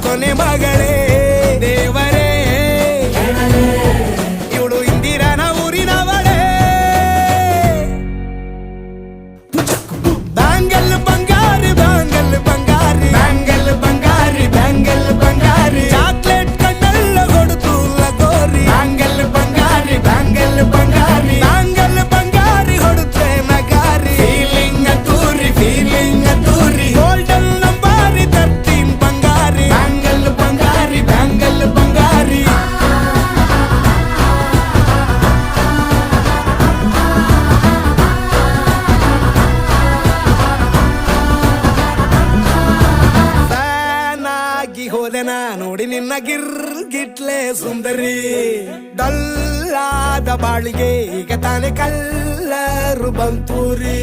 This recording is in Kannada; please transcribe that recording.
ಕೊನೆ ಮಗಳೇ ದೇವರೇ ಇವಳು ಇಂದಿರಾನ ಊರಿನವಳೇ ಬ್ಯಾಂಗಲ್ ಬಂಗಾರಿ ಬ್ಯಾಂಗಲ್ ಬಂಗಾರಿ ಬ್ಯಾಂಗಲ್ ಬಂಗಾರಿ ಬ್ಯಾಂಗಲ್ ಬಂಗಾರಿ ಚಾಕ್ಲೇಟ್ ಕಣ್ಣಲ್ಲ ಕೊಡುತ್ತು ಲಗೋರಿ ಬ್ಯಾಂಗಲ್ ಬಂಗಾರಿ ಬ್ಯಾಂಗಲ್ ಬಂಗಾರಿ ಬ್ಯಾಂಗಲ್ ಬಂಗಾರಿ ಹೊಡುತ್ತೆ ನಗಾರಿ ಫೀಲಿಂಗ್ ತೂರಿ ಗೋಲ್ಡನ್ ನಂಬಾರಿ 13 ಬಂಗಾರಿ ಬ್ಯಾಂಗಲ್ ಬಂಗಾರಿ ಬ್ಯಾಂಗಲ್ ಬಂಗಾರಿ ಹೋದೆನ ನೋಡಿ ನಿನ್ನ ಗಿಟ್ಲೆ ಸುಂದರಿ ಡಲ್ಲಾದ ಬಾಳಿಗೆ ಈಗ ತಾನೆ ಕಲ್ಲರು ಬಂತೂರಿ